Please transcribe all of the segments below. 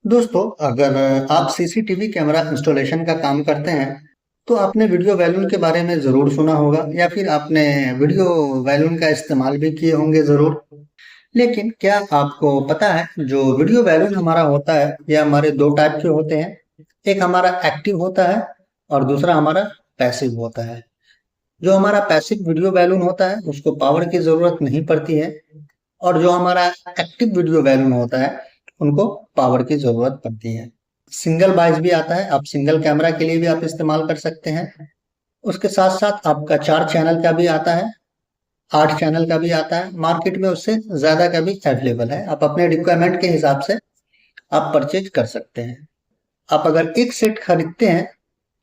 दोस्तों, अगर आप सीसीटीवी कैमरा इंस्टॉलेशन का काम करते हैं तो आपने वीडियो वैल्यून के बारे में ज़रूर सुना होगा या फिर आपने वीडियो वैल्यून का इस्तेमाल भी किए होंगे ज़रूर। लेकिन क्या आपको पता है जो वीडियो वैल्यून हमारा होता है ये हमारे दो टाइप के होते हैं। एक हमारा एक्टिव होता है और दूसरा हमारा पैसिव होता है। जो हमारा पैसिव वीडियो वैल्यून होता है उसको पावर की ज़रूरत नहीं पड़ती है और जो हमारा एक्टिव वीडियो वैल्यून होता है उनको पावर की जरूरत पड़ती है। सिंगल बाइज भी आता है, आप सिंगल कैमरा के लिए भी आप इस्तेमाल कर सकते हैं। उसके साथ साथ आपका 4 चैनल का भी आता है, 8 चैनल का भी आता है। मार्केट में उससे ज्यादा का भी अवेलेबल है, आप अपने रिक्वायरमेंट के हिसाब से आप परचेज कर सकते हैं। आप अगर एक सेट खरीदते हैं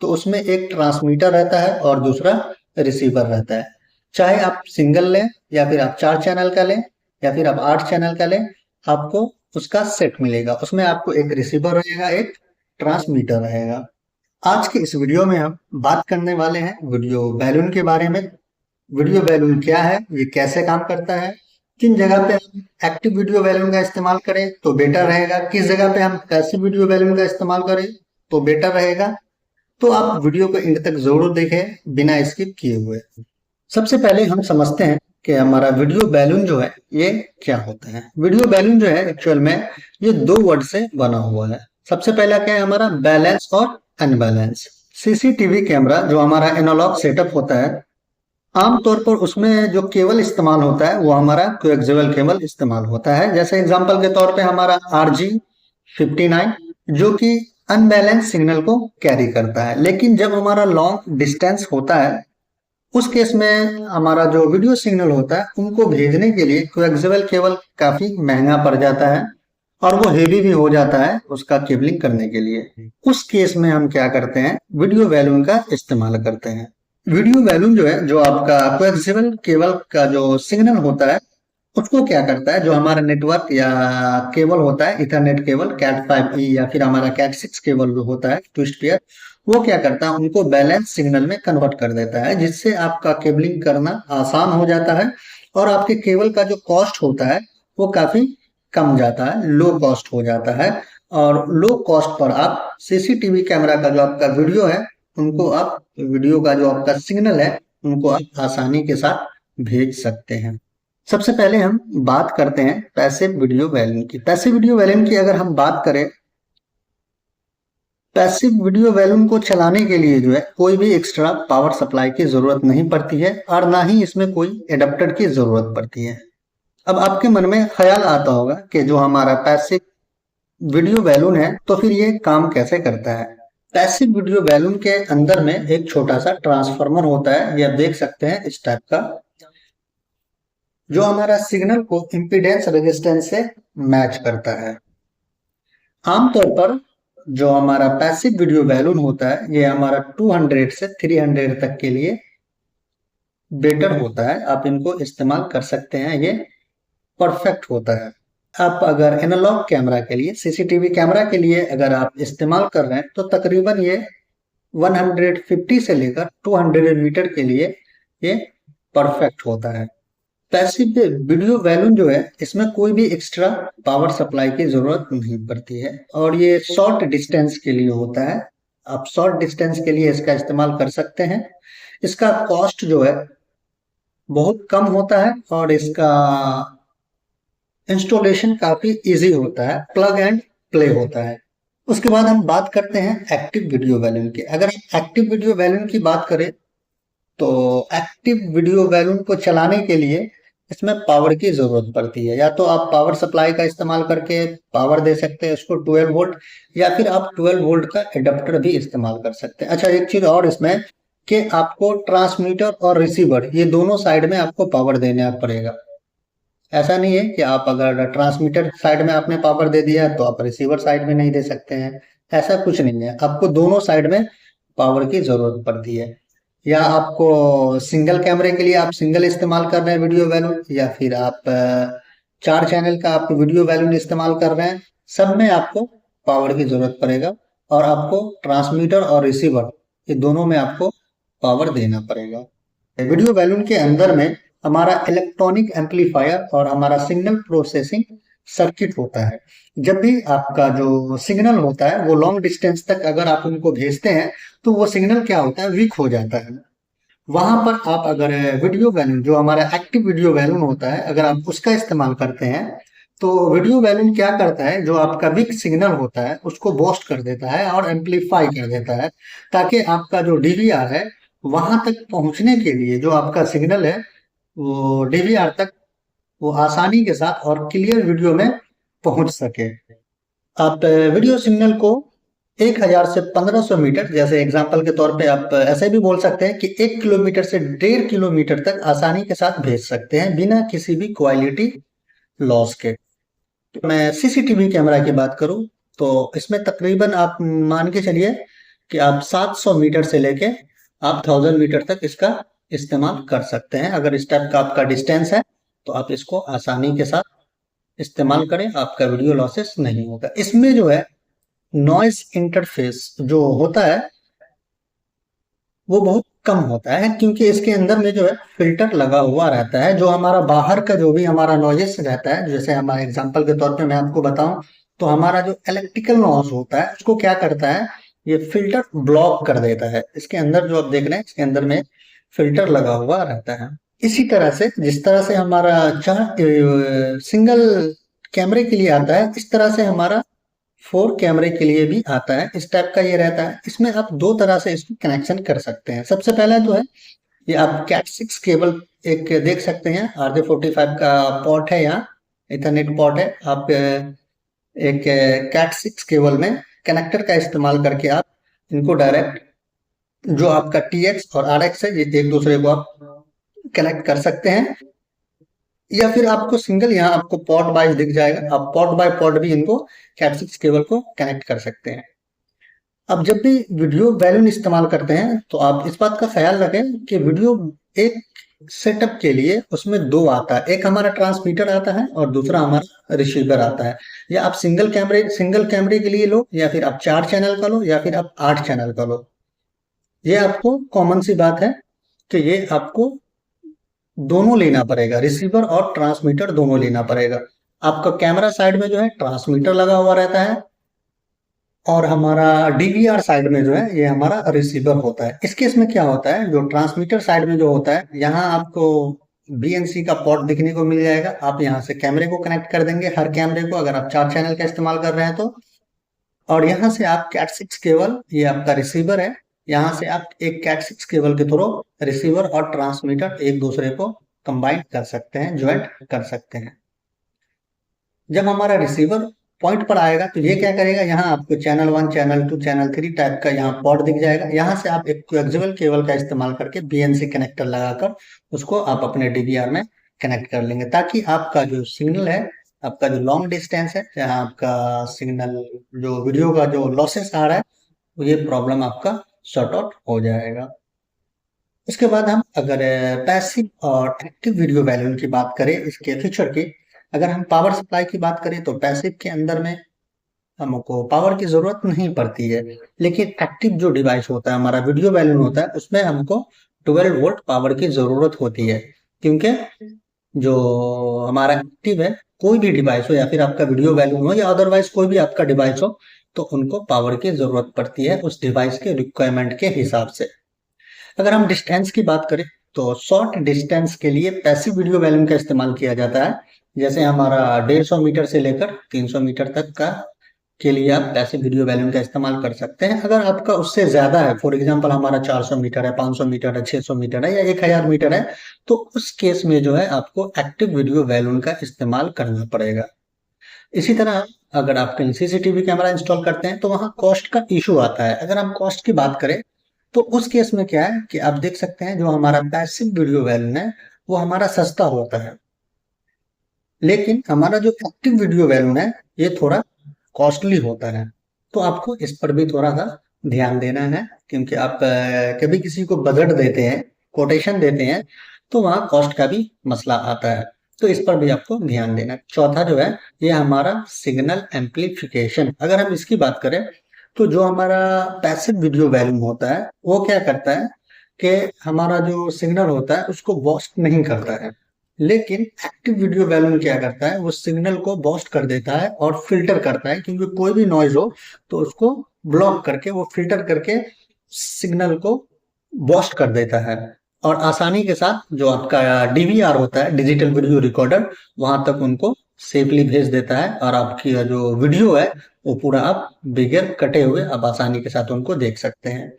तो उसमें एक ट्रांसमीटर रहता है और दूसरा रिसीवर रहता है। चाहे आप सिंगल लें या फिर आप 4 चैनल का लें या फिर आप 8 चैनल का लें, आपको उसका सेट मिलेगा। उसमें आपको एक रिसीवर रहेगा, एक ट्रांसमीटर रहेगा। आज के इस वीडियो में हम बात करने वाले हैं वीडियो बैलून के बारे में। वीडियो बैलून क्या है, ये कैसे काम करता है, किन जगह पे हम एक्टिव वीडियो बैलून का इस्तेमाल करें तो बेटर रहेगा, किस जगह पे हम पैसिव वीडियो बैलून का इस्तेमाल करें तो बेटर रहेगा। तो आप वीडियो को एंड तक जरूर देखें बिना स्किप किए हुए। सबसे पहले हम समझते हैं कि हमारा वीडियो बैलून जो है ये क्या होता है। वीडियो बैलून जो है एक्चुअल में ये दो वर्ड से बना हुआ है। सबसे पहला क्या है, हमारा बैलेंस और अनबैलेंस। सीसीटीवी कैमरा जो हमारा एनालॉग सेटअप होता है, आमतौर पर उसमें जो केबल इस्तेमाल होता है वो हमारा कोएक्सियल केबल इस्तेमाल होता है। जैसे एग्जांपल के तौर पे हमारा RG59 जो कि अनबैलेंस सिग्नल को कैरी करता है। लेकिन जब हमारा लॉन्ग डिस्टेंस होता है उस केस में हमारा जो वीडियो सिग्नल होता है उनको भेजने के लिए कोएक्सियल केबल काफी महंगा पड़ जाता है और वो हेवी भी हो जाता है उसका केबलिंग करने के लिए। उस केस में हम क्या करते हैं, वीडियो बैलून का इस्तेमाल करते हैं। वीडियो बैलून जो है, जो आपका कोएक्सियल केबल का जो सिग्नल होता है उसको क्या करता है, जो हमारा नेटवर्क या केबल होता है, इथरनेट केबल कैट 5E या फिर हमारा कैट 6 केबल जो होता है ट्विस्ट पेयर, वो क्या करता है उनको बैलेंस सिग्नल में कन्वर्ट कर देता है, जिससे आपका केबलिंग करना आसान हो जाता है और आपके केबल का जो कॉस्ट होता है वो काफी कम जाता है, लो कॉस्ट हो जाता है। और लो कॉस्ट पर आप सीसीटीवी कैमरा का जो आपका वीडियो है उनको आप वीडियो का जो आपका सिग्नल है उनको आप आसानी के साथ भेज सकते हैं। सबसे पहले हम बात करते हैं पैसिव वीडियो वैल्यूम की। पैसिव वीडियो वैल्यूम की अगर हम बात करें, पैसिव वीडियो वैल्यूम को चलाने के लिए जो है कोई भी एक्स्ट्रा पावर सप्लाई की जरूरत नहीं पड़ती है और ना ही इसमें कोई एडाप्टर की जरूरत पड़ती है। अब आपके मन में ख्याल आता होगा कि जो हमारा पैसिव वीडियो वैल्यूम है तो फिर ये काम कैसे करता है। पैसिव वीडियो वैल्यूम के अंदर में एक छोटा सा ट्रांसफार्मर होता है, ये आप देख सकते हैं इस टाइप का, जो हमारा सिग्नल को इम्पीडेंस रेजिस्टेंस से मैच करता है। आमतौर पर जो हमारा पैसिव वीडियो बैलून होता है ये हमारा 200 से 300 तक के लिए बेटर होता है, आप इनको इस्तेमाल कर सकते हैं, ये परफेक्ट होता है। आप अगर एनालॉग कैमरा के लिए, सीसीटीवी कैमरा के लिए अगर आप इस्तेमाल कर रहे हैं तो तकरीबन ये 150 से लेकर 200 मीटर के लिए ये परफेक्ट होता है। पैसिव वीडियो वैल्यूम जो है इसमें कोई भी एक्स्ट्रा पावर सप्लाई की जरूरत नहीं पड़ती है और ये शॉर्ट डिस्टेंस के लिए होता है। आप शॉर्ट डिस्टेंस के लिए इसका इस्तेमाल कर सकते हैं। इसका कॉस्ट जो है बहुत कम होता है और इसका इंस्टॉलेशन काफी इजी होता है, प्लग एंड प्ले होता है। उसके बाद हम बात करते हैं एक्टिव वीडियो वैल्यूम की। अगर हम एक्टिव वीडियो वैल्यूम की बात करें तो एक्टिव वीडियो वैल्यूम को चलाने के लिए इसमें पावर की जरूरत पड़ती है। या तो आप पावर सप्लाई का इस्तेमाल करके पावर दे सकते हैं उसको 12 वोल्ट, या फिर आप 12 वोल्ट का एडाप्टर भी इस्तेमाल कर सकते हैं। अच्छा, एक चीज और इसमें कि आपको ट्रांसमीटर और रिसीवर ये दोनों साइड में आपको पावर देना पड़ेगा। ऐसा नहीं है कि आप अगर ट्रांसमीटर साइड में आपने पावर दे दिया तो आप रिसीवर साइड में नहीं दे सकते हैं, ऐसा कुछ नहीं है। आपको दोनों साइड में पावर की जरूरत पड़ती है। या आपको सिंगल कैमरे के लिए आप सिंगल इस्तेमाल कर रहे हैं वीडियो वैल्यूम, या फिर आप 4 चैनल का आप वीडियो वैल्यूम इस्तेमाल कर रहे हैं, सब में आपको पावर की जरूरत पड़ेगा और आपको ट्रांसमीटर और रिसीवर ये दोनों में आपको पावर देना पड़ेगा। वीडियो वैल्यूम के अंदर में हमारा इलेक्ट्रॉनिक एम्पलीफायर और हमारा सिग्नल प्रोसेसिंग सर्किट होता है। जब भी आपका जो सिग्नल होता है वो लॉन्ग डिस्टेंस तक अगर आप उनको भेजते हैं तो वो सिग्नल क्या होता है, वीक हो जाता है। वहां पर आप अगर वीडियो वैल्यूम, जो हमारा एक्टिव वीडियो वैल्यूम होता है, अगर आप उसका इस्तेमाल करते हैं तो वीडियो वैल्यूम क्या करता है, जो आपका वीक सिग्नल होता है उसको बूस्ट कर देता है और एम्पलीफाई कर देता है, ताकि आपका जो डीवीआर है वहां तक पहुंचने के लिए, जो आपका सिग्नल है वो डीवीआर तक वो आसानी के साथ और क्लियर वीडियो में पहुंच सके। आप वीडियो सिग्नल को 1000 से 1500 मीटर, जैसे एग्जांपल के तौर पे आप ऐसे भी बोल सकते हैं कि 1 किलोमीटर से 1.5 किलोमीटर तक आसानी के साथ भेज सकते हैं बिना किसी भी क्वालिटी लॉस के। मैं सीसीटीवी कैमरा की बात करूं तो इसमें तकरीबन आप मान के चलिए कि आप 700 मीटर से लेके आप 1000 मीटर तक इसका इस्तेमाल कर सकते हैं। अगर इस टाइप का आपका डिस्टेंस है तो आप इसको आसानी के साथ इस्तेमाल करें, आपका वीडियो लॉसेस नहीं होगा। इसमें जो है नॉइज इंटरफेस जो होता है वो बहुत कम होता है, क्योंकि इसके अंदर में जो है फिल्टर लगा हुआ रहता है। जो हमारा बाहर का जो भी हमारा नॉइजेस रहता है, जैसे हमारे एग्जांपल के तौर पे मैं आपको बताऊं तो हमारा जो इलेक्ट्रिकल नॉइज होता है उसको क्या करता है, ये फिल्टर ब्लॉक कर देता है। इसके अंदर जो आप देख रहे हैं इसके अंदर में फिल्टर लगा हुआ रहता है। इसी तरह से जिस तरह से हमारा चार सिंगल कैमरे के लिए आता है, इस तरह से हमारा 4 कैमरे के लिए भी आता है। इस टाइप का ये रहता है। इसमें आप दो तरह से इसको कनेक्शन कर सकते हैं। सबसे पहला तो है ये आप कैट 6 केबल एक देख सकते हैं, RJ45 का पोर्ट है, यहाँ इथरनेट पोर्ट है। आप एक कैट 6 केबल में कनेक्टर का इस्तेमाल करके आप इनको डायरेक्ट, जो आपका TX और RX है, ये एक दूसरे को आप कनेक्ट कर सकते हैं। या फिर आपको सिंगल, यहाँ आपको पोर्ट वाइज दिख जाएगा, आप पोर्ट बाय पोर्ट भी इनको कैट 6 केबल को कनेक्ट कर सकते हैं। अब जब भी वीडियो बैलून इस्तेमाल करते हैं तो आप इस बात का ख्याल रखें कि वीडियो एक सेटअप के लिए उसमें दो आता है, एक हमारा ट्रांसमीटर आता है और दूसरा हमारा रिसीवर आता है। या आप सिंगल कैमरे के लिए लो, या फिर आप 4 चैनल का लो, या फिर आप 8 चैनल का लो। ये आपको कॉमन सी बात है कि ये आपको दोनों लेना पड़ेगा, रिसीवर और ट्रांसमीटर दोनों लेना पड़ेगा। आपका कैमरा साइड में जो है ट्रांसमीटर लगा हुआ रहता है और हमारा डीवीआर साइड में जो है ये हमारा रिसीवर होता है। इस केस में क्या होता है, जो ट्रांसमीटर साइड में जो होता है, यहाँ आपको BNC का पोर्ट दिखने को मिल जाएगा। आप यहाँ से कैमरे को कनेक्ट कर देंगे, हर कैमरे को, अगर आप 4 चैनल का इस्तेमाल कर रहे हैं तो। और यहाँ से आप कैट 6 केबल, ये आपका रिसीवर है, यहाँ से आप एक कैट 6 केबल के थ्रू रिसीवर और ट्रांसमीटर एक दूसरे को कंबाइन कर सकते हैं, ज्वाइंट कर सकते हैं। जब हमारा रिसीवर पॉइंट पर आएगा तो ये क्या करेगा, यहाँ आपको चैनल 1, चैनल 2, चैनल 3 टाइप का यहाँ पोर्ट दिख जाएगा। यहाँ से आप एक कोएक्सियल केबल का इस्तेमाल करके BNC कनेक्टर लगाकर उसको आप अपने DVR में कनेक्ट कर लेंगे, ताकि आपका जो सिग्नल है, आपका जो लॉन्ग डिस्टेंस है, जहाँ आपका सिग्नल जो वीडियो का जो लॉसेस आ रहा है, तो ये प्रॉब्लम आपका सॉर्ट आउट हो जाएगा। उसके बाद हम अगर पैसिव और एक्टिव वीडियो वैल्यूम की बात करें, इसके फीचर की, अगर हम पावर सप्लाई की बात करें तो पैसिव के अंदर में हमको पावर की जरूरत नहीं पड़ती है, लेकिन एक्टिव जो डिवाइस होता है, हमारा वीडियो वैल्यूम होता है, उसमें हमको 12 वोल्ट पावर की जरूरत होती है। क्योंकि जो हमारा एक्टिव है, कोई भी डिवाइस हो, या फिर आपका वीडियो वैल्यूम हो, या अदरवाइज कोई भी आपका डिवाइस हो, तो उनको पावर की जरूरत पड़ती है उस डिवाइस के रिक्वायरमेंट के हिसाब से। अगर हम डिस्टेंस की बात करें तो शॉर्ट डिस्टेंस के लिए पैसिव वीडियो वैल्यूम का इस्तेमाल किया जाता है। जैसे हमारा 150 मीटर से लेकर 300 मीटर तक का के लिए आप पैसिव वीडियो वैल्यूम का इस्तेमाल कर सकते हैं। अगर आपका उससे ज्यादा है, फॉर एग्जांपल हमारा 400 मीटर है, 500 मीटर है, 600 मीटर है, या 1000 मीटर है, तो उस केस में जो है आपको एक्टिव वीडियो वैल्यूम का इस्तेमाल करना पड़ेगा। इसी तरह अगर आप कहीं CCTV कैमरा इंस्टॉल करते हैं तो वहां कॉस्ट का इशू आता है। अगर हम कॉस्ट की बात करें तो उस केस में क्या है कि आप देख सकते हैं, जो हमारा पैसिव वीडियो वैल्यूम है वो हमारा सस्ता होता है, लेकिन हमारा जो एक्टिव वीडियो वैल्यूम है ये थोड़ा कॉस्टली होता है। तो आपको इस पर भी थोड़ा सा ध्यान देना है, क्योंकि आप कभी किसी को बजट देते हैं, कोटेशन देते हैं, तो वहाँ कॉस्ट का भी मसला आता है। तो इस पर भी आपको ध्यान देना है। चौथा जो है ये हमारा सिग्नल एम्पलीफिकेशन। अगर हम इसकी बात करें तो जो हमारा पैसिव वीडियो वैल्यूम होता है वो क्या करता है कि हमारा जो सिग्नल होता है उसको बूस्ट नहीं करता है। लेकिन एक्टिव वीडियो बैलून क्या करता है, वो सिग्नल को बूस्ट कर देता है और फिल्टर करता है, क्योंकि कोई भी नॉइज हो तो उसको ब्लॉक करके वो फिल्टर करके सिग्नल को बूस्ट कर देता है और आसानी के साथ जो आपका डीवीआर होता है, डिजिटल वीडियो रिकॉर्डर, वहां तक उनको सेफली भेज देता है और आपकी जो वीडियो है वो पूरा आप बगैर कटे हुए आप आसानी के साथ उनको देख सकते हैं।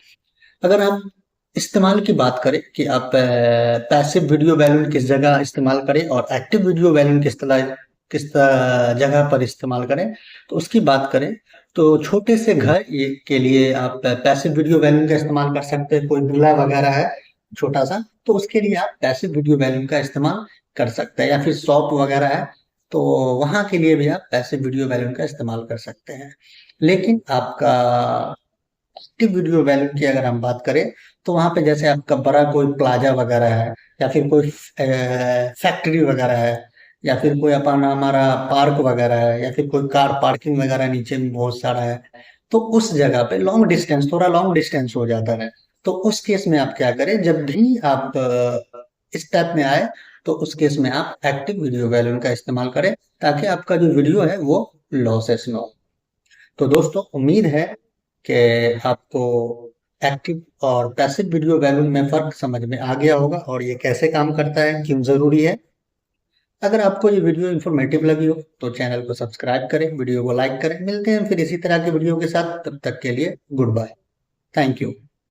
अगर हम इस्तेमाल की बात करें कि आप पैसिव वीडियो बैलून किस जगह इस्तेमाल करें और एक्टिव वीडियो बैलून जगह पर इस्तेमाल करें, तो उसकी बात करें तो छोटे से घर के लिए आप पैसिव वीडियो बैलून का इस्तेमाल कर सकते हैं। कोई विला वगैरह है छोटा सा, तो उसके लिए आप पैसिव वीडियो बैलून का इस्तेमाल कर सकते हैं, या फिर शॉप वगैरह है तो वहां के लिए भी आप पैसिव वीडियो बैलून का इस्तेमाल कर सकते हैं। लेकिन आपका एक्टिव वीडियो वैल्यू की अगर हम बात करें तो वहां पे जैसे आपका बड़ा कोई प्लाजा वगैरह है, या फिर कोई फैक्ट्री वगैरह है, या फिर कोई अपना हमारा पार्क वगैरह है, या फिर कोई कार पार्किंग वगैरह नीचे में बहुत सारा है, तो उस जगह पे लॉन्ग डिस्टेंस, थोड़ा लॉन्ग डिस्टेंस हो जाता है। तो उस केस में आप क्या करें, जब भी आप इस टाइप में आए तो उस केस में आप एक्टिव वीडियो वैल्यू का इस्तेमाल करें, ताकि आपका जो वीडियो है वो लॉसेस ना हो। तो दोस्तों उम्मीद है कि आपको एक्टिव और पैसिव वीडियो बैलून में फर्क समझ में आ गया होगा और ये कैसे काम करता है, क्यों जरूरी है। अगर आपको ये वीडियो इन्फॉर्मेटिव लगी हो तो चैनल को सब्सक्राइब करें, वीडियो को लाइक करें। मिलते हैं फिर इसी तरह के वीडियो के साथ, तब तक के लिए गुड बाय, थैंक यू।